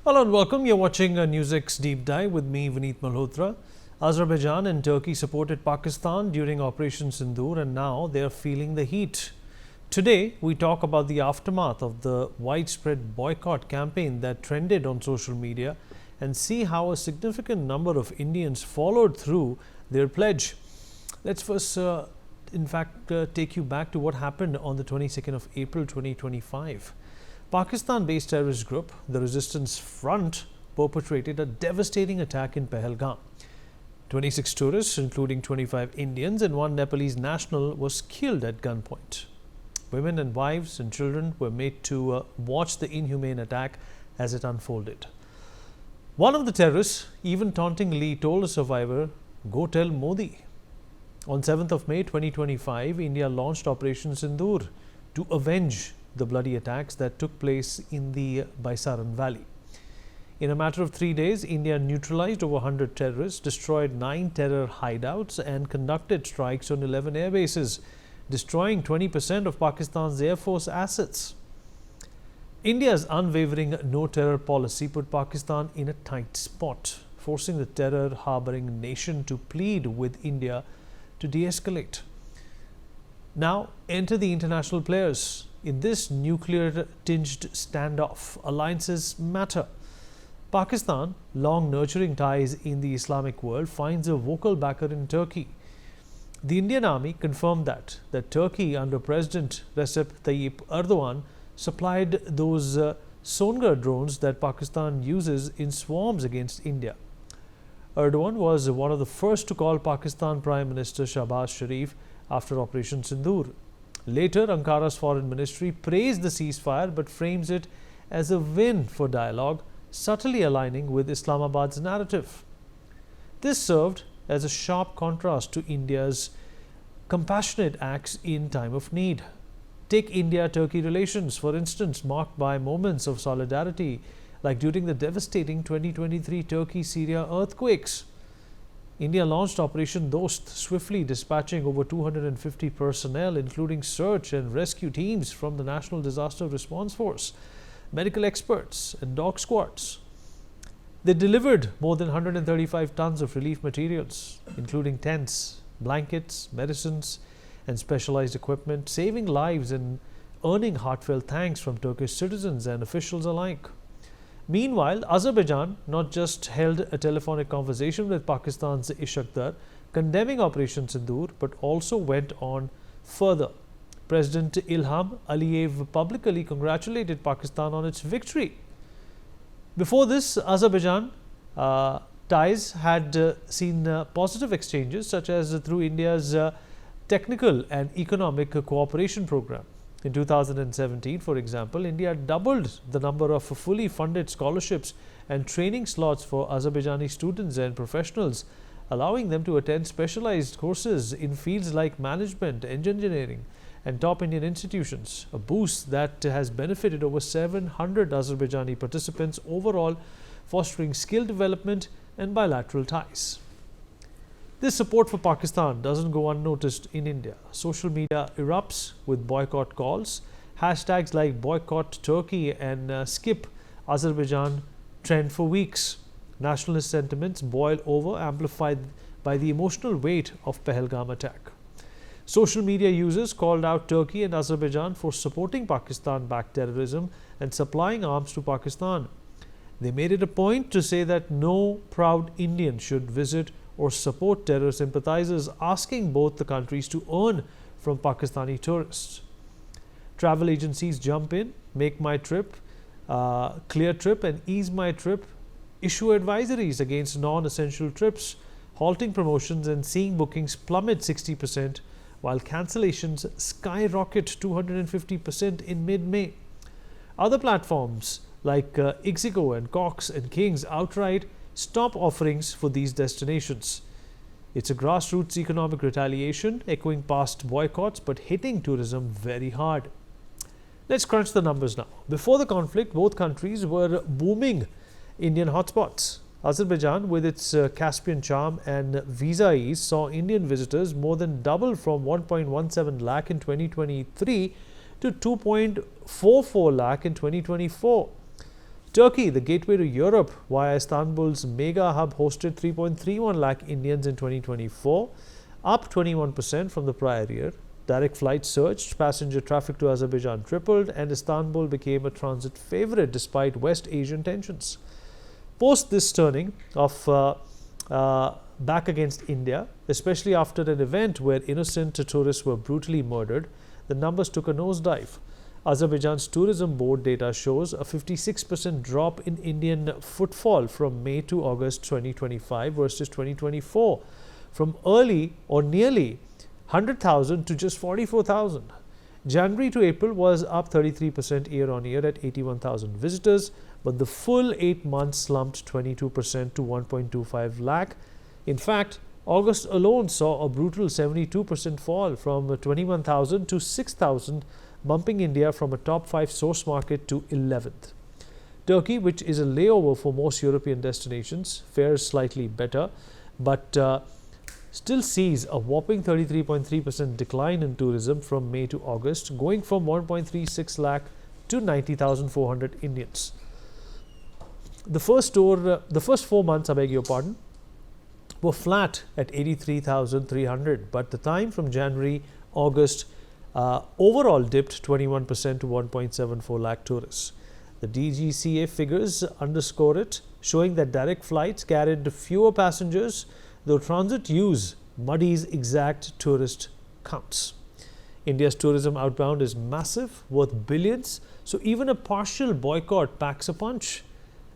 Hello and welcome. You're watching NewsX Deep Dive with me, Vineet Malhotra. Azerbaijan and Turkey supported Pakistan during Operation Sindoor and now they're feeling the heat. Today, we talk about the aftermath of the widespread boycott campaign that trended on social media and see how a significant number of Indians followed through their pledge. Let's first, take you back to what happened on the 22nd of April 2025. Pakistan-based terrorist group, the Resistance Front, perpetrated a devastating attack in Pahalgam. 26 tourists, including 25 Indians and one Nepalese national, was killed at gunpoint. Women and wives and children were made to watch the inhumane attack as it unfolded. One of the terrorists even tauntingly told a survivor, "Go tell Modi." On 7th of May 2025, India launched Operation Sindoor to avenge the bloody attacks that took place in the Baisaran Valley. In a matter of 3 days, India neutralized over 100 terrorists, destroyed 9 terror hideouts and conducted strikes on 11 air bases, destroying 20% of Pakistan's Air Force assets. India's unwavering no-terror policy put Pakistan in a tight spot, forcing the terror-harboring nation to plead with India to de-escalate. Now enter the international players. In this nuclear-tinged standoff, alliances matter. Pakistan, long nurturing ties in the Islamic world, finds a vocal backer in Turkey. The Indian army confirmed that Turkey under President Recep Tayyip Erdogan supplied those Songar drones that Pakistan uses in swarms against India. Erdogan was one of the first to call Pakistan Prime Minister Shahbaz Sharif after Operation Sindoor. Later, Ankara's foreign ministry praised the ceasefire but frames it as a win for dialogue, subtly aligning with Islamabad's narrative. This served as a sharp contrast to India's compassionate acts in time of need. Take India-Turkey relations, for instance, marked by moments of solidarity, like during the devastating 2023 Turkey-Syria earthquakes. India launched Operation Dost, swiftly dispatching over 250 personnel, including search and rescue teams from the National Disaster Response Force, medical experts, and dog squads. They delivered more than 135 tons of relief materials, including tents, blankets, medicines, and specialized equipment, saving lives and earning heartfelt thanks from Turkish citizens and officials alike. Meanwhile, Azerbaijan not just held a telephonic conversation with Pakistan's Ishaqdar, condemning Operation Sindoor, but also went on further. President Ilham Aliyev publicly congratulated Pakistan on its victory. Before this, Azerbaijan ties had seen positive exchanges, such as through India's technical and economic cooperation program. In 2017, for example, India doubled the number of fully funded scholarships and training slots for Azerbaijani students and professionals, allowing them to attend specialized courses in fields like management, engineering, and top Indian institutions, a boost that has benefited over 700 Azerbaijani participants overall, fostering skill development and bilateral ties. This support for Pakistan doesn't go unnoticed in India. Social media erupts with boycott calls. Hashtags like boycott Turkey and skip Azerbaijan trend for weeks. Nationalist sentiments boil over, amplified by the emotional weight of Pahalgam attack. Social media users called out Turkey and Azerbaijan for supporting Pakistan-backed terrorism and supplying arms to Pakistan. They made it a point to say that no proud Indian should visit or support terror sympathizers, asking both the countries to earn from Pakistani tourists. Travel agencies jump in, make my trip, clear trip and ease my trip, issue advisories against non-essential trips, halting promotions and seeing bookings plummet 60%, while cancellations skyrocket 250% in mid-May. Other platforms like Ixigo and Cox and Kings outright stop offerings for these destinations. It's a grassroots economic retaliation, echoing past boycotts but hitting tourism very hard. Let's crunch the numbers now. Before the conflict, both countries were booming Indian hotspots. Azerbaijan, with its Caspian charm and visa ease, saw Indian visitors more than double from 1.17 lakh in 2023 to 2.44 lakh in 2024. Turkey, the gateway to Europe via Istanbul's mega hub, hosted 3.31 lakh Indians in 2024, up 21% from the prior year. Direct flights surged, passenger traffic to Azerbaijan tripled, and Istanbul became a transit favorite despite West Asian tensions. Post this turning of back against India, especially after an event where innocent tourists were brutally murdered, the numbers took a nosedive. Azerbaijan's tourism board data shows a 56% drop in Indian footfall from May to August 2025 versus 2024, from early or nearly 100,000 to just 44,000. January to April was up 33% year on year at 81,000 visitors, but the full 8 months slumped 22% to 1.25 lakh. In fact, August alone saw a brutal 72% fall from 21,000 to 6,000, bumping India from a top 5 source market to 11th. Turkey, which is a layover for most European destinations, fares slightly better, but still sees a whopping 33.3% decline in tourism from May to August, going from 1.36 lakh to 90,400 Indians. The first 4 months, were flat at 83,300, but the time from January, August overall dipped 21% to 1.74 lakh tourists. The DGCA figures underscore it, showing that direct flights carried fewer passengers, though transit use muddies exact tourist counts. India's tourism outbound is massive, worth billions, so even a partial boycott packs a punch.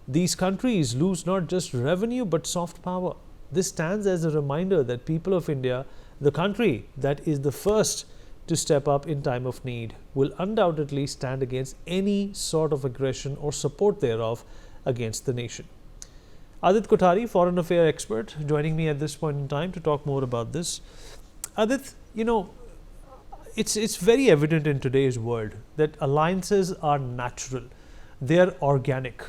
These countries lose not just revenue but soft power. This stands as a reminder that people of India, the country that is the first to step up in time of need, will undoubtedly stand against any sort of aggression or support thereof against the nation. Adit Kothari, foreign affairs expert, joining me at this point in time to talk more about this. Adit, it's very evident in today's world that alliances are natural, they're organic.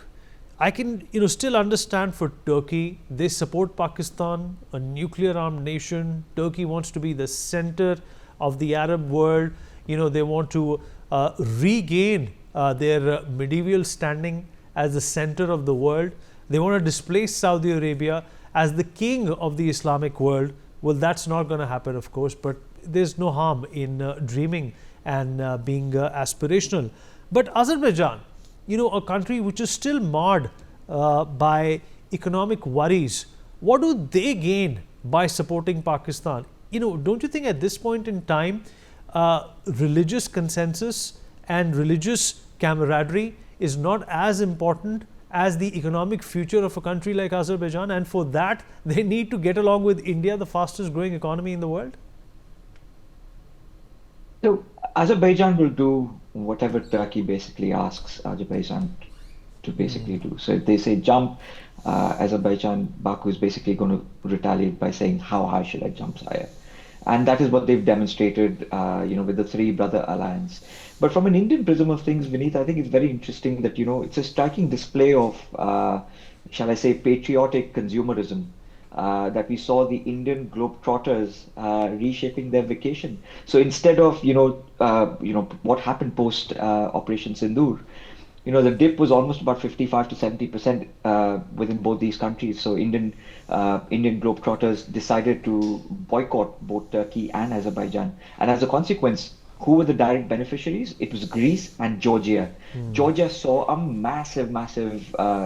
I can still understand for Turkey, they support Pakistan, a nuclear armed nation. Turkey wants to be the center of the Arab world. They want to regain their medieval standing as the center of the world. They want to displace Saudi Arabia as the king of the Islamic world. Well, that's not going to happen, of course, but there's no harm in dreaming and being aspirational. But Azerbaijan, a country which is still marred by economic worries, what do they gain by supporting Pakistan? Don't you think at this point in time, religious consensus and religious camaraderie is not as important as the economic future of a country like Azerbaijan, and for that they need to get along with India, the fastest growing economy in the world? So Azerbaijan will do whatever Turkey basically asks Azerbaijan to basically do. So if they say jump, Baku is basically going to retaliate by saying, how high should I jump, sire? And that is what they've demonstrated, with the Three Brother Alliance. But from an Indian prism of things, Vineet, I think it's very interesting that, it's a striking display of, shall I say, patriotic consumerism. That we saw the Indian globetrotters reshaping their vacation. So instead of what happened post Operation Sindoor, the dip was almost about 55 to 70% within both these countries. So Indian globetrotters decided to boycott both Turkey and Azerbaijan, and as a consequence, who were the direct beneficiaries? It was Greece and Georgia. Georgia saw a massive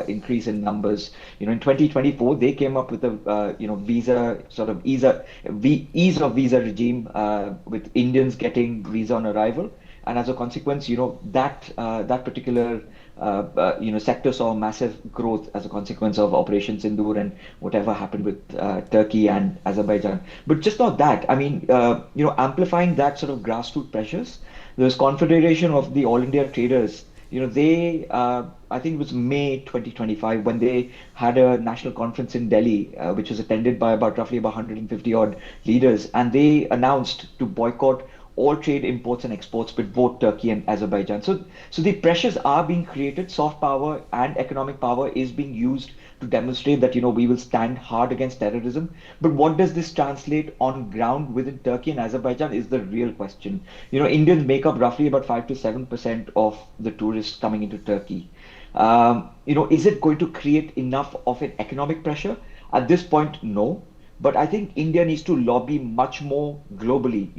increase in numbers. In 2024, they came up with a visa sort of ease of visa regime with Indians getting visa on arrival, and as a consequence, that particular sector saw massive growth as a consequence of Operation Sindoor and whatever happened with Turkey and Azerbaijan. But just not that. I mean, amplifying that sort of grassroots pressures, there's Confederation of the All India Traders. They, I think it was May 2025, when they had a national conference in Delhi, which was attended by roughly about 150 odd leaders, and they announced to boycott all trade imports and exports with both Turkey and Azerbaijan. So the pressures are being created. Soft power and economic power is being used to demonstrate that, we will stand hard against terrorism. But what does this translate on ground within Turkey and Azerbaijan is the real question. Indians make up roughly about 5 to 7% of the tourists coming into Turkey. Is it going to create enough of an economic pressure? At this point, no. But I think India needs to lobby much more globally.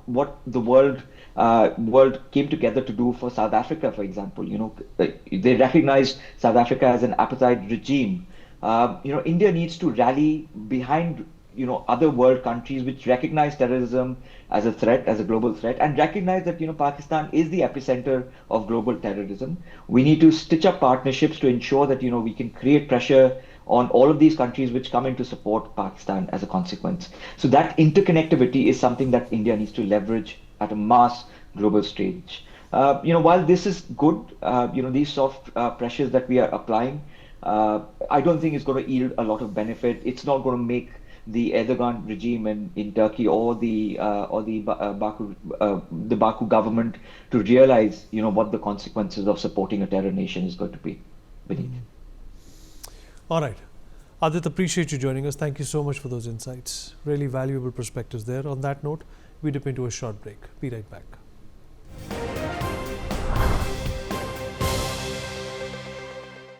What the world came together to do for South Africa, for example. They recognized South Africa as an apartheid regime. India needs to rally behind other world countries which recognize terrorism as a threat, as a global threat, and recognize that Pakistan is the epicenter of global terrorism. We need to stitch up partnerships to ensure that we can create pressure on all of these countries which come in to support Pakistan as a consequence. So that interconnectivity is something that India needs to leverage at a mass global stage. While this is good, these soft pressures that we are applying, I don't think it's going to yield a lot of benefit. It's not going to make the Erdogan regime in Turkey or the Baku government to realize, what the consequences of supporting a terror nation is going to be. Beneath. All right. Adit, appreciate you joining us. Thank you so much for those insights. Really valuable perspectives there. On that note, we dip into a short break. Be right back.